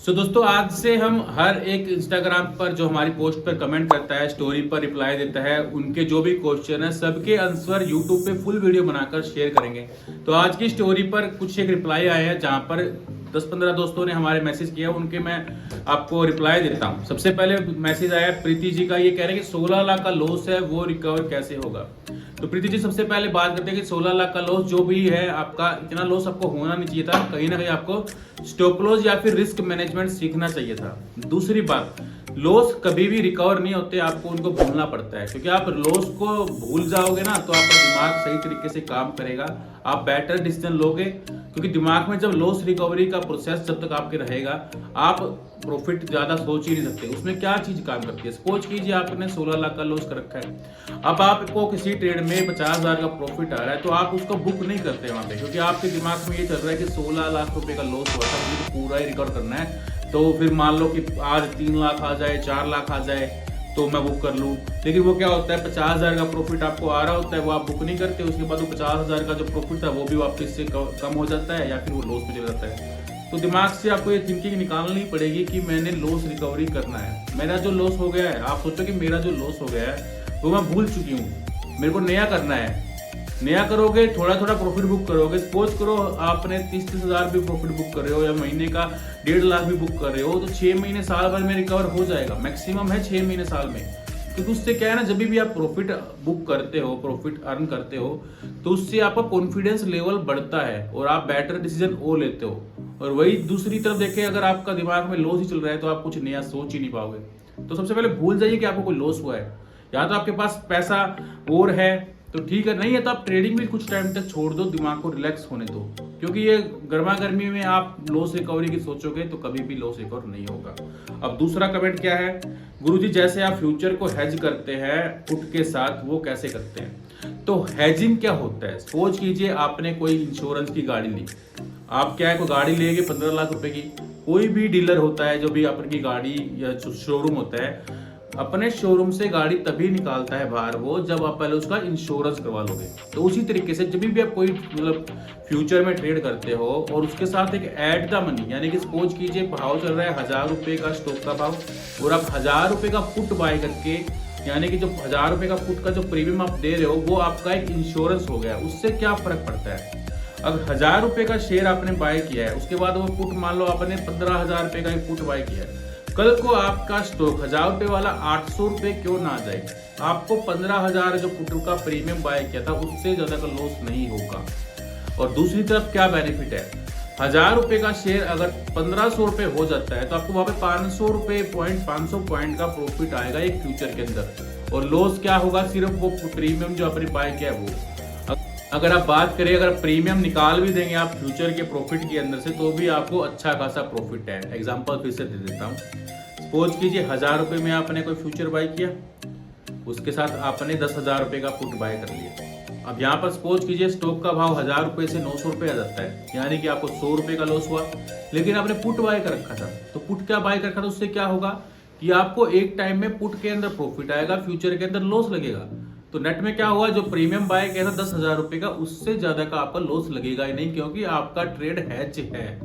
दोस्तों आज से हम हर एक इंस्टाग्राम पर जो हमारी पोस्ट पर कमेंट करता है, स्टोरी पर रिप्लाई देता है, उनके जो भी क्वेश्चन है सबके आंसर यूट्यूब पे फुल वीडियो बनाकर शेयर करेंगे। तो आज की स्टोरी पर कुछ एक रिप्लाई आए हैं जहां पर 10-15 दोस्तों ने हमारे मैसेज किया, उनके मैं आपको रिप्लाई देता हूं। सबसे पहले मैसेज आया प्रीति जी का, ये कह रहे हैं कि 16 लाख का लॉस है वो रिकवर कैसे होगा। तो प्रीति जी सबसे पहले बात करते हैं कि 16 लाख का लॉस जो भी है आपका, इतना लॉस आपको होना नहीं चाहिए था। कहीं ना कहीं आपको स्टॉप लॉस या फिर रिस्क मैनेजमेंट सीखना चाहिए था। दूसरी बात, लॉस कभी भी रिकवर नहीं होते, आपको उनको भूलना पड़ता है, क्योंकि आप लॉस को भूल जाओगे ना तो आपका दिमाग सही तरीके से काम करेगा, आप बेटर डिसीजन लोगे। क्योंकि दिमाग में जब लॉस रिकवरी का प्रोसेस जब तक आपके रहेगा, आप प्रॉफिट ज्यादा सोच ही नहीं सकते। उसमें क्या चीज काम करती है, सपोज कीजिए आपने 16 लाख का लॉस कर रखा है, अब आपको किसी ट्रेड में 50,000 का प्रॉफिट आ रहा है, तो आप उसको बुक नहीं करते वहां पे, क्योंकि आपके दिमाग में ये चल रहा है कि 16 लाख रुपए का लॉस हुआ था, मुझे तो पूरा ही रिकवर करना है। तो फिर मान लो कि आज 3 लाख आ जाए, 4 लाख आ जाए तो मैं बुक कर लूं। लेकिन वो क्या होता है, 50,000 का प्रॉफिट आपको आ रहा होता है, वो आप बुक नहीं करते। उसके बाद वो 50,000 का जो प्रॉफिट था वो भी वापस से कम हो जाता है या फिर वो लॉस में चला जाता है। तो दिमाग से आपको ये थिंकिंग निकालनी पड़ेगी कि मैंने लॉस रिकवरी करना है। मेरा जो लॉस हो गया है, आप सोचो कि मेरा जो लॉस हो गया है वो मैं भूल चुकी हूँ, मेरे को नया करना है। नया करोगे, थोड़ा थोड़ा प्रॉफिट बुक करोगे। सपोज करो आपने 30-30 हजार भी प्रॉफिट बुक कर रहे हो या महीने का 1.5 लाख भी बुक कर रहे हो, तो 6 महीने साल भर में रिकवर हो जाएगा। मैक्सिमम है 6 महीने साल में। क्योंकि उससे क्या है ना, जब भी आप प्रॉफिट बुक करते हो, प्रॉफिट अर्न करते हो, तो उससे आपका कॉन्फिडेंस लेवल बढ़ता है और आप बेटर डिसीजन वो लेते हो। और वही दूसरी तरफ देखें, अगर आपका दिमाग में लॉस ही चल रहा है तो आप कुछ नया सोच ही नहीं पाओगे। तो सबसे पहले भूल जाइए कि आपको कोई लॉस हुआ है, या तो आपके पास पैसा और है तो ठीक है, नहीं है तो आप ट्रेडिंग भी कुछ टाइम तक छोड़ दो, दिमाग को रिलैक्स होने दो। क्योंकि ये गर्मा गर्मी में आप लॉस रिकवरी की सोचोगे तो कभी भी लॉस रिकवर नहीं होगा। अब दूसरा कमेंट क्या है, गुरुजी जैसे आप फ्यूचर को हेज करते हैं पुट के साथ, वो कैसे करते हैं। तो हेजिंग क्या होता है, सपोज कीजिए आपने कोई इंश्योरेंस की गाड़ी ली, आप क्या है कोई गाड़ी लेंगे 15 लाख रुपए की। कोई भी डीलर होता है जो भी अपनी गाड़ी या शोरूम होता है, अपने शोरूम से गाड़ी तभी निकालता है बाहर वो, जब आप पहले उसका इंश्योरेंस करवा लोगे। तो उसी तरीके से जब भी आप कोई मतलब फ्यूचर में ट्रेड करते हो और उसके साथ एक एट द मनी, यानी कि सपोज कीजिए भाव चल रहा है 1000 रुपए का स्टॉक का भाव, और आप 1000 रुपए का पुट बाय करके, यानी कि जो 1000 रुपए का पुट का जो प्रीमियम आप दे रहे हो वो आपका एक इंश्योरेंस हो गया। उससे क्या फर्क पड़ता है, अब 1000 रुपए का शेयर आपने बाय किया है, उसके बाद वो पुट मान लो आपने 15,000 रुपए का एक पुट बाय किया है, कल को आपका स्टॉक 1000 रुपए वाला 800 रुपए क्यों ना आ जाए, आपको 15,000 जो पुट का प्रीमियम बाय किया था उससे ज्यादा का लॉस नहीं होगा। और दूसरी तरफ क्या बेनिफिट है, 1000 रुपए का शेयर अगर 1500 रुपए हो जाता है तो आपको वहां पे 500 रुपए पॉइंट 500 पॉइंट का प्रॉफिट आएगा एक फ्यूचर के अंदर। और लॉस क्या होगा, सिर्फ वो प्रीमियम जो आपने बाय किया है वो। अगर आप बात करें, अगर प्रीमियम निकाल भी देंगे आप फ्यूचर के प्रॉफिट के अंदर से, तो भी आपको अच्छा खासा प्रॉफिट है। एग्जांपल फिर से दे देता हूँ, सपोज कीजिए 1000 रुपए में आपने कोई फ्यूचर बाय किया, उसके साथ आपने 10,000 रुपए का पुट बाय कर लिया। अब यहाँ पर सपोज कीजिए स्टॉक का भाव 1000 रुपए से 900 रुपए आ जाता है, यानी कि आपको 100 रुपए का लॉस हुआ। लेकिन आपने पुट बाय कर रखा था, तो पुट क्या बाय कर रखा था, उससे क्या होगा कि आपको एक टाइम में पुट के अंदर प्रॉफिट आएगा, फ्यूचर के अंदर लॉस लगेगा। तो नेट में क्या हुआ, जो प्रीमियम बाय किया था 10,000 रुपए का, उससे ज्यादा का आपका लॉस लगेगा ही नहीं, क्योंकि आपका ट्रेड हैच है।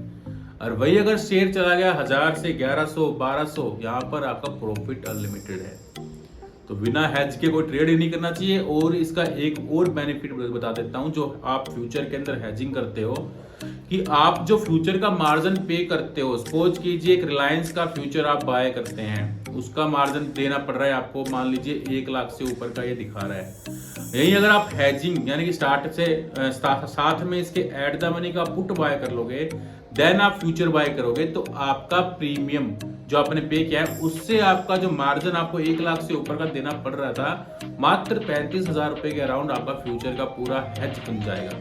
और वही अगर शेयर चला गया 1000 से 1100 1200, यहाँ पर आपका प्रॉफिट अनलिमिटेड है। तो बिना हैज के कोई ट्रेड ही नहीं करना चाहिए। और इसका एक और बेनिफिट बता देता हूं, जो आप फ्यूचर के अंदर हैजिंग करते हो, कि आप जो फ्यूचर का मार्जिन पे करते हो, सपोज कीजिए एक रिलायंस का फ्यूचर आप बाय करते हैं, उसका मार्जिन देना पड़ रहा है आपको, मान लीजिए 1 लाख से ऊपर का ये दिखा रहा है। यही अगर आप हैजिंग यानी कि स्टार्ट से साथ में इसके एट द मनी का पुट बाय कर लोगे, देन आप फ्यूचर बाय करोगे, तो आपका प्रीमियम जो आपने पे किया है उससे आपका जो मार्जिन आपको 1 लाख से ऊपर का देना पड़ रहा था, मात्र 35,000 रुपए के अराउंड आपका फ्यूचर का पूरा हेज बन जाएगा।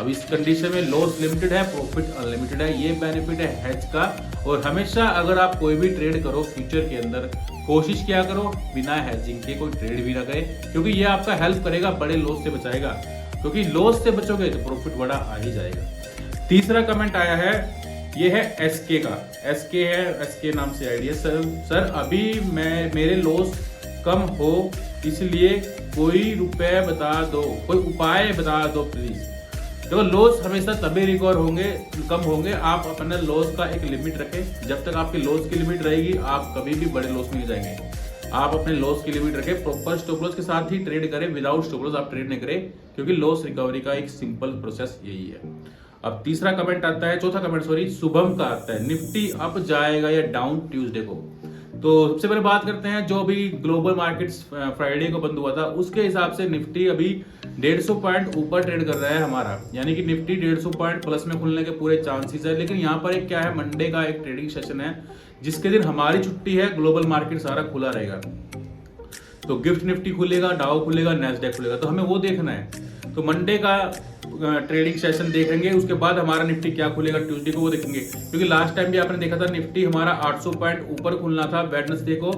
अब इस कंडीशन में लॉस लिमिटेड है, प्रॉफिट अनलिमिटेड है, ये बेनिफिट है हेज का। और हमेशा अगर आप कोई भी ट्रेड करो फ्यूचर के अंदर, कोशिश क्या करो बिना हेजिंग के कोई ट्रेड भी ना करें, क्योंकि ये आपका हेल्प करेगा, बड़े लॉस से बचाएगा। क्योंकि लॉस से बचोगे तो प्रॉफिट बड़ा आ ही जाएगा। तीसरा कमेंट आया है, ये है एसके का, एसके है, एसके नाम से आईडी है। सर अभी मेरे लॉस कम हो, इसलिए कोई रुपए बता दो, कोई उपाय बता दो प्लीज। देखो लॉस हमेशा तभी रिकवर होंगे, कम होंगे आप अपना लॉस का एक लिमिट रखें। जब तक आपकी लॉस की लिमिट रहेगी आप कभी भी बड़े लॉस में नहीं जाएंगे। आप अपने लॉस की लिमिट रखें, प्रॉपर स्टॉप लॉस के साथ ही ट्रेड करें, विदाउट स्टॉप लॉस आप ट्रेड नहीं करें, क्योंकि लॉस रिकवरी का एक सिंपल प्रोसेस यही है। अब तीसरा कमेंट आता है, चौथा कमेंट सॉरी, शुभम का आता है, निफ्टी अप जाएगा या डाउन ट्यूसडे को। तो सबसे पहले बात करते हैं, जो अभी ग्लोबल मार्केट्स फ्राइडे को बंद हुआ था उसके हिसाब से निफ्टी अभी 150 पॉइंट ऊपर ट्रेड कर रहा है हमारा, यानी कि निफ्टी 150 पॉइंट प्लस में खुलने के पूरे चांसेस है। लेकिन यहाँ पर एक क्या है, मंडे का एक ट्रेडिंग सेशन है जिसके दिन हमारी छुट्टी है, ग्लोबल मार्केट सारा खुला रहेगा। तो गिफ्ट निफ्टी खुलेगा, डाउ खुलेगा, नैस्डैक खुलेगा, तो हमें वो देखना है। तो मंडे का ट्रेडिंग सेशन देखेंगे, उसके बाद हमारा निफ्टी क्या खुलेगा ट्यूसडे को वो देखेंगे, क्योंकि लास्ट टाइम भी आपने देखा था निफ्टी हमारा 800 पॉइंट ऊपर खुलना था वेडनेसडे को,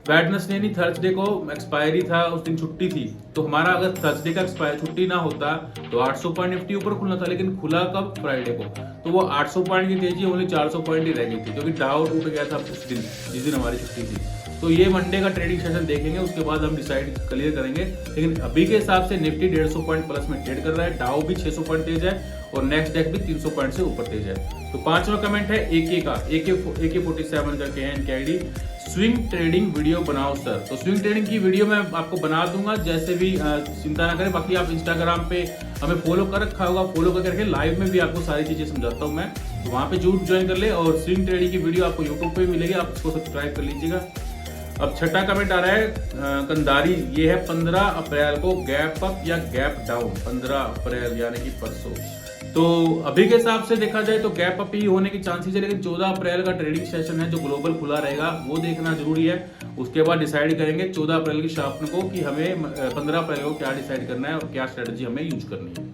वेडनेसडे नहीं थर्सडे को एक्सपायरी था, उस दिन छुट्टी थी। तो हमारा अगर थर्सडे का एक्सपायर छुट्टी ना होता तो 800 पॉइंट निफ्टी ऊपर खुलना था, लेकिन खुला कब, फ्राइडे को। तो वो 800 पॉइंट की तेजी ओनली 400 पॉइंट ही रह गई थी, क्योंकि डाउ टूट गया था उस दिन जिस दिन हमारी छुट्टी थी। तो ये मंडे का ट्रेडिंग सेशन देखेंगे, उसके बाद हम डिसाइड क्लियर करेंगे। लेकिन अभी के हिसाब से निफ्टी 150 पॉइंट प्लस में ट्रेड कर रहा है, डाउ भी 600 पॉइंट तेज है और नेक्स्ट डेक भी 300 पॉइंट से ऊपर तेज है। तो पांचवा कमेंट है AK का, AK47 करके है इनकी आईडी, स्विंग ट्रेडिंग वीडियो बनाओ सर। तो स्विंग ट्रेडिंग की वीडियो मैं आपको बना दूंगा, जैसे भी चिंता ना करें। बाकी आप इंस्टाग्राम पे हमें फॉलो कर रखा होगा, फॉलो करके लाइव में भी आपको सारी चीजें समझाता हूँ मैं, तो वहां पे जरूर ज्वाइन कर ले। और स्विंग ट्रेडिंग की वीडियो आपको यूट्यूब पे मिलेगी, आप उसको सब्सक्राइब कर लीजिएगा। अब छठा कमेंट आ रहा है कंदारी, ये है 15 अप्रैल को गैप अप या गैप डाउन, 15 अप्रैल यानी कि परसों। तो अभी के हिसाब से देखा जाए तो गैप अप ही होने की चांसेस है, लेकिन 14 अप्रैल का ट्रेडिंग सेशन है जो ग्लोबल खुला रहेगा, वो देखना जरूरी है। उसके बाद डिसाइड करेंगे 14 अप्रैल की शाम को कि हमें 15 अप्रैल को क्या डिसाइड करना है और क्या स्ट्रेटजी हमें यूज करनी है।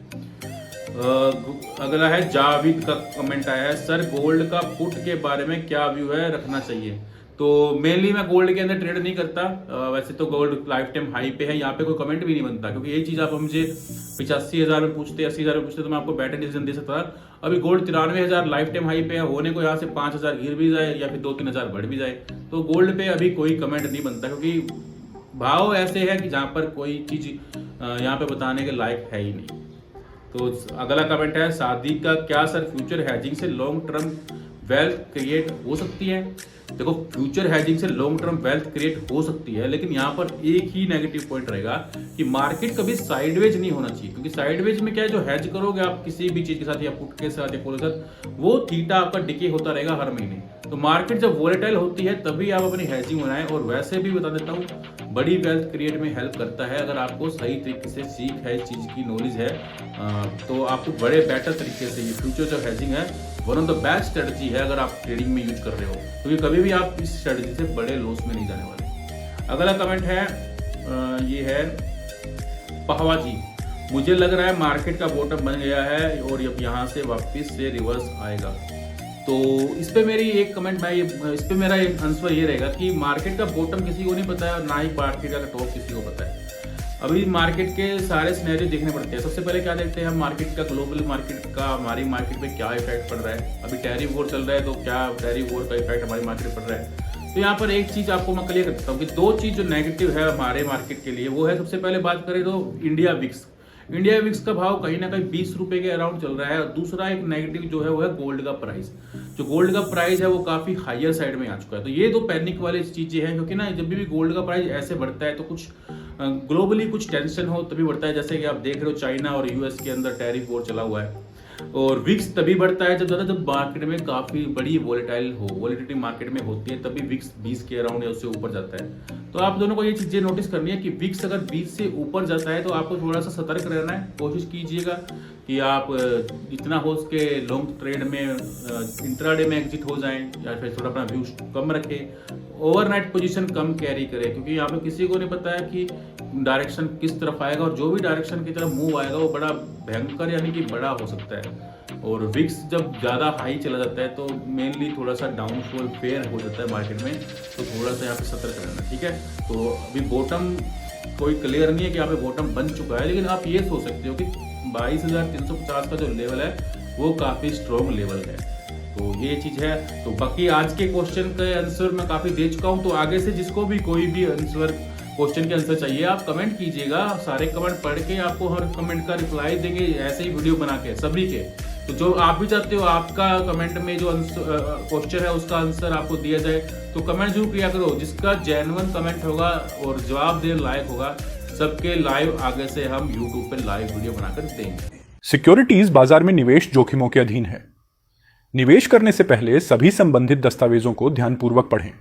अगला है जावेद का कमेंट आया है, सर गोल्ड का पुट के बारे में क्या व्यू है, रखना चाहिए। तो मेनली मैं गोल्ड के अंदर ट्रेड नहीं करता, वैसे तो गोल्ड लाइफ टाइम हाई पे है, यहाँ पे कोई कमेंट भी नहीं बनता, क्योंकि ये चीज आप मुझे 85,000 में पूछते, 80,000 में पूछते तो मैं आपको बेटर डिसीजन दे सकता था। अभी गोल्ड 93,000 लाइफ टाइम हाई पे है, होने को यहाँ से 5,000 गिर भी जाए या फिर 2-3 हजार बढ़ भी जाए, तो गोल्ड पे अभी कोई कमेंट नहीं बनता, क्योंकि भाव ऐसे है कि जहाँ पर कोई चीज यहाँ पे बताने के लायक है ही नहीं। तो अगला कमेंट है शादी का, क्या सर फ्यूचर हैजिंग से लॉन्ग टर्म वेल्थ क्रिएट हो सकती है। देखो फ्यूचर हेजिंग से लॉन्ग टर्म वेल्थ क्रिएट हो सकती है, लेकिन यहाँ पर एक ही नेगेटिव पॉइंट रहेगा कि मार्केट कभी साइडवेज नहीं होना चाहिए, क्योंकि साइडवेज में क्या है, जो हेज करोगे आप किसी भी चीज के साथ या पुट के साथ या कॉल के साथ, वो थीटा आपका डिके होता रहेगा हर महीने। तो मार्केट जब वोलेटाइल होती है तभी आप अपनी हेजिंग बनाएं। और वैसे भी बता देता हूँ, बड़ी वेल्थ क्रिएट में हेल्प करता है अगर आपको सही तरीके से सीख है, इस चीज की नॉलेज है, तो आपको बड़े बेटर तरीके से ये फ्यूचर जो हेजिंग है one of the best strategy है अगर आप ट्रेडिंग में यूज कर रहे हो, क्योंकि कभी भी आप इस स्ट्रेटजी से बड़े लॉस में नहीं जाने वाले। अगला कमेंट है ये है पहवा जी, मुझे लग रहा है मार्केट का बॉटम बन गया है और अब यहाँ से वापस से रिवर्स आएगा। तो इस पे मेरी एक कमेंट, मैं इस पे मेरा एक आंसर ये रहेगा कि मार्केट का बॉटम किसी को नहीं पता है और ना ही मार्केट का टॉप किसी को पता है। अभी मार्केट के सारे सिनेरियो देखने पड़ते हैं। सबसे पहले क्या देखते हैं हम, मार्केट का, ग्लोबल मार्केट का हमारी मार्केट पे क्या इफेक्ट पड़ रहा है। अभी टैरिफ वॉर चल रहा है, तो क्या टैरिफ वॉर का इफेक्ट हमारी मार्केट पर पड़ रहा है। तो यहाँ पर एक चीज आपको मैं क्लियर करता हूँ कि दो चीज जो नेगेटिव है हमारे मार्केट के लिए, वो है, सबसे पहले बात करें तो इंडिया विक्स। इंडिया विक्स का भाव कहीं ना कहीं 20 रुपए के अराउंड चल रहा है। और दूसरा एक नेगेटिव जो है वो है गोल्ड का प्राइस। जो गोल्ड का प्राइस है वो काफी हायर साइड में आ चुका है। तो ये दो पैनिक वाली चीजें हैं, क्योंकि ना जब भी गोल्ड का प्राइस ऐसे बढ़ता है तो कुछ ग्लोबली कुछ टेंशन हो तभी बढ़ता है। जैसे कि आप देख रहे हो चाइना और यूएस के अंदर टैरिफ वॉर चला हुआ है। और विक्स तभी बढ़ता है जब मार्केट में काफी बड़ी वोलेटाइल हो, वोलेटिलिटी मार्केट में होती है, तभी विक्स 20 के अराउंड या उससे ऊपर जाता है। तो आप दोनों को ये चीजें नोटिस करनी है कि विक्स अगर 20 से ऊपर जाता है तो आपको थोड़ा सा सतर्क रहना है। कोशिश कीजिएगा कि आप जितना हो सके लॉन्ग ट्रेड में, इंट्राडे में एग्जिट हो जाएं, या फिर थोड़ा अपना व्यू कम रखें, ओवरनाइट पोजीशन कम कैरी करें, क्योंकि यहाँ पे किसी को नहीं पता है कि डायरेक्शन किस तरफ आएगा, और जो भी डायरेक्शन की तरफ मूव आएगा वो बड़ा भयंकर यानी कि बड़ा हो सकता है। और विक्स जब ज़्यादा हाई चला जाता है तो मेनली थोड़ा सा डाउनफॉल फेयर हो जाता है मार्केट में, तो थोड़ा सा यहाँ पे सतर्क रहना, ठीक है। तो अभी बॉटम कोई क्लियर नहीं है कि यहाँ पे बॉटम बन चुका है, लेकिन आप ये सोच सकते हो कि 22,350 का जो लेवल है वो काफ़ी स्ट्रॉन्ग लेवल है। तो ये चीज़ है। तो बाकी आज के क्वेश्चन के आंसर मैं काफ़ी दे चुका हूँ, तो आगे से जिसको भी कोई भी आंसर क्वेश्चन के आंसर चाहिए, आप कमेंट कीजिएगा। सारे कमेंट पढ़ के आपको हर कमेंट का रिप्लाई देंगे, ऐसे ही वीडियो बना के सभी के। तो जो आप भी चाहते हो आपका कमेंट में जो क्वेश्चन है उसका आंसर आपको दिया जाए, तो कमेंट जरूर किया करो। जिसका जेन्युइन कमेंट होगा और जवाब देने लायक होगा, सबके लाइव आगे से हम यूट्यूब पे लाइव वीडियो बनाकर देंगे। सिक्योरिटीज बाजार में निवेश जोखिमों के अधीन है। निवेश करने से पहले सभी संबंधित दस्तावेजों को ध्यानपूर्वक पढ़ें।